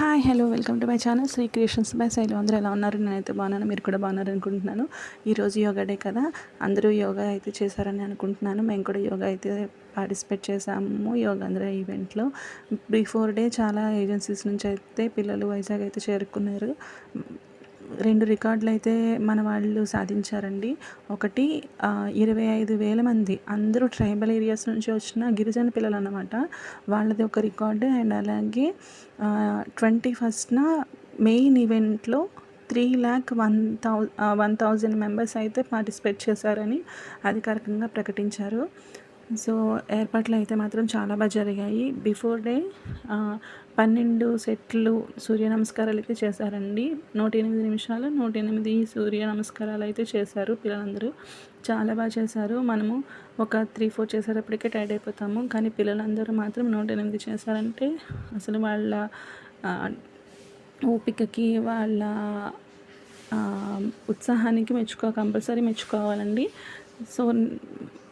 Hi hello welcome to my channel Sri creations by Shailu. అందరూ ఎలా ఉన్నారు? నేనైతే బాగున్నాను, మీరు కూడా బాగున్నారు అనుకుంటున్నాను. ఈరోజు యోగా డే కదా, అందరూ యోగా అయితే చేశారని అనుకుంటున్నాను. మేము కూడా యోగా అయితే పార్టిసిపేట్ చేసాము యోగాంధ్ర ఈవెంట్లో. బిఫోర్ డే చాలా ఏజెన్సీస్ నుంచి అయితే పిల్లలు వైజాగ్ అయితే చేరుకున్నారు. 2 రికార్డులు అయితే మన వాళ్ళు సాధించారండి. ఒకటి 25,000 మంది, అందరూ ట్రైబల్ ఏరియాస్ నుంచి వచ్చిన గిరిజన పిల్లలు అన్నమాట. వాళ్ళది ఒక రికార్డు. అండ్ అలాగే 21న మెయిన్ ఈవెంట్లో 3,01,000 మెంబర్స్ అయితే పార్టిసిపేట్ చేశారని అధికారికంగా ప్రకటించారు. సో ఏర్పాట్లు అయితే మాత్రం చాలా బాగా జరిగాయి. బిఫోర్ డే 12 సెట్లు సూర్య నమస్కారాలు అయితే చేశారండి. 108 నిమిషాలు 108 సూర్య నమస్కారాలు అయితే చేశారు పిల్లలందరూ. చాలా బాగా చేశారు. మనము ఒక 3-4 చేసేటప్పటికే టైర్డ్ అయిపోతాము, కానీ పిల్లలందరూ మాత్రం 108 చేశారంటే అసలు వాళ్ళ ఓపికకి, వాళ్ళ ఉత్సాహానికి కంపల్సరీ మెచ్చుకోవాలండి. సో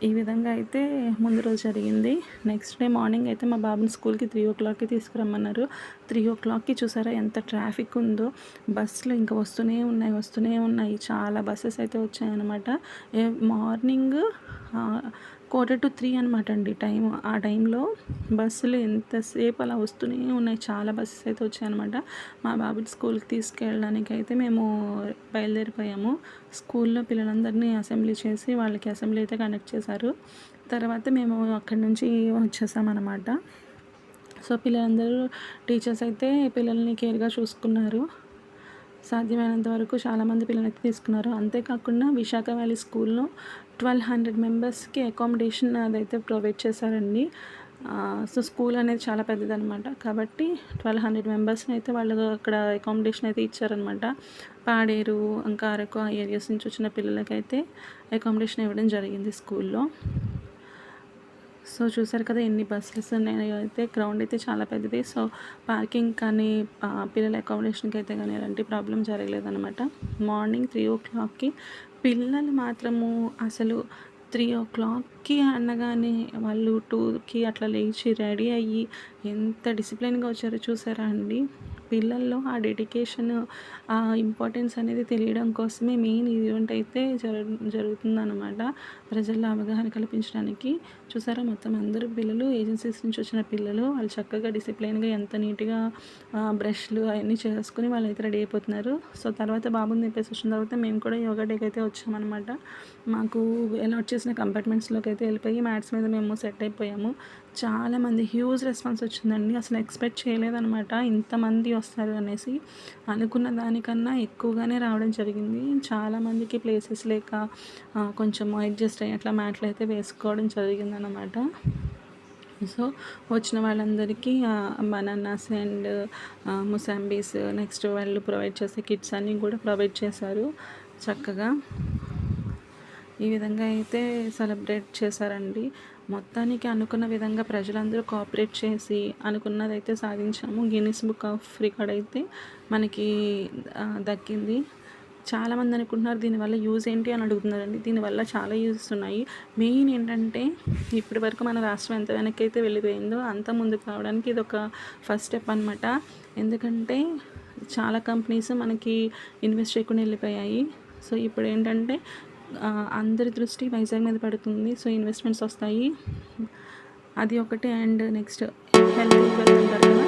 ఈ విధంగా అయితే ముందు రోజు జరిగింది. నెక్స్ట్ డే మార్నింగ్ అయితే మా బాబుని స్కూల్కి 3 o'clockకి తీసుకురమ్మన్నారు. 3 o'clockకి చూసారా ఎంత ట్రాఫిక్ ఉందో. బస్సులు ఇంకా వస్తూనే ఉన్నాయి. చాలా బస్సెస్ అయితే వచ్చాయన్నమాట. మార్నింగ్ 2:45 అనమాట అండి టైం. ఆ టైంలో బస్సులు ఎంతసేపు అలా వస్తూనే ఉన్నాయి. చాలా బస్సెస్ అయితే వచ్చాయన్నమాట. మా బాబుని స్కూల్కి తీసుకెళ్ళడానికి అయితే మేము బయలుదేరిపోయాము. స్కూల్లో పిల్లలందరినీ అసెంబ్లీ చేసి వాళ్ళకి అసెంబ్లీ అయితే కండక్ట్ చేశారు. తర్వాత మేము అక్కడి నుంచి వచ్చేసామన్నమాట. సో పిల్లలందరూ, టీచర్స్ అయితే పిల్లల్ని కేర్గా చూసుకున్నారు. సాధ్యమైనంత వరకు చాలామంది పిల్లలైతే తీసుకున్నారు. అంతేకాకుండా విశాఖ వ్యాలీ స్కూల్లో 1,200 మెంబర్స్కి అకామిడేషన్ అదైతే ప్రొవైడ్ చేశారండి. సో స్కూల్ అనేది చాలా పెద్దదనమాట. కాబట్టి 1,200 మెంబర్స్ని అయితే వాళ్ళు అక్కడ అకామిడేషన్ అయితే ఇచ్చారనమాట. పాడేరు, ఇంకా అరకు ఆ ఏరియాస్ నుంచి వచ్చిన పిల్లలకైతే అకామిడేషన్ ఇవ్వడం జరిగింది స్కూల్లో. సో చూసారు కదా ఎన్ని బస్సెస్ ఉన్నాయో. అయితే గ్రౌండ్ అయితే చాలా పెద్దది. సో పార్కింగ్ కానీ పిల్లల అకామిడేషన్కి అయితే కానీ ఎలాంటి ప్రాబ్లం జరగలేదన్నమాట. మార్నింగ్ 3 o'clockకి పిల్లలు మాత్రము అసలు 3 o'clockకి అనగానే వాళ్ళు 2కి అట్లా లేచి రెడీ అయ్యి ఎంత డిసిప్లిన్గా వచ్చారో చూసారా అండి. పిల్లల్లో ఆ డెడికేషన్, ఆ ఇంపార్టెన్స్ అనేది తెలియడం కోసమే మెయిన్ ఈవెంట్ అయితే జరుగుతుందన్నమాట. ప్రజల్లో అవగాహన కల్పించడానికి. చూసారా మొత్తం అందరూ పిల్లలు, ఏజెన్సీస్ నుంచి వచ్చిన పిల్లలు, వాళ్ళు చక్కగా డిసిప్లైన్గా ఎంత నీట్గా బ్రష్లు అవన్నీ చేసుకుని వాళ్ళు అయితే రెడీ అయిపోతున్నారు. సో తర్వాత బాబుని నింపేసి వచ్చిన తర్వాత మేము కూడా యోగా డేకి అయితే వచ్చామన్నమాట. మాకు అలాట్ చేసిన కంపార్ట్మెంట్స్లోకి అయితే వెళ్ళిపోయి మ్యాట్స్ మీద మేము సెట్ అయిపోయాము. చాలామంది, హ్యూజ్ రెస్పాన్స్ వచ్చిందండి. అసలు ఎక్స్పెక్ట్ చేయలేదన్నమాట ఇంతమంది వస్తారు అనేసి. అనుకున్న దానికన్నా ఎక్కువగానే రావడం జరిగింది. చాలామందికి ప్లేసెస్ లేక కొంచెం అడ్జస్ట్ అయ్యి అట్లా మ్యాట్లు అయితే వేసుకోవడం జరిగిందన్నమాట. సో వచ్చిన వాళ్ళందరికీ బనానాస్ అండ్ ముసాంబీస్, నెక్స్ట్ వాళ్ళు ప్రొవైడ్ చేసే కిట్స్ అన్నీ కూడా ప్రొవైడ్ చేశారు చక్కగా. ఈ విధంగా అయితే సెలబ్రేట్ చేశారండి. మొత్తానికి అనుకున్న విధంగా ప్రజలందరూ కోఆపరేట్ చేసి అనుకున్నదైతే సాధించాము. గిన్నిస్ బుక్ ఆఫ్ రికార్డ్ అయితే మనకి దక్కింది. చాలామంది అనుకుంటున్నారు దీనివల్ల యూజ్ ఏంటి అని అడుగుతున్నారండి. దీనివల్ల చాలా యూజెస్ ఉన్నాయి. మెయిన్ ఏంటంటే ఇప్పటి వరకు మన రాష్ట్రం ఎంత వెనక్కి అయితే వెళ్ళిపోయిందో అంత ముందుకు రావడానికి ఇది ఒక ఫస్ట్ స్టెప్ అనమాట. ఎందుకంటే చాలా కంపెనీస్ మనకి ఇన్వెస్ట్ చేయకుండా వెళ్ళిపోయాయి. సో ఇప్పుడు ఏంటంటే అందరి దృష్టి వైజాగ్ మీద పడుతుంది. సో ఇన్వెస్ట్మెంట్స్ వస్తాయి, అది ఒకటి. అండ్ నెక్స్ట్ హెల్త్ వెల్త్ అంటారు కదా,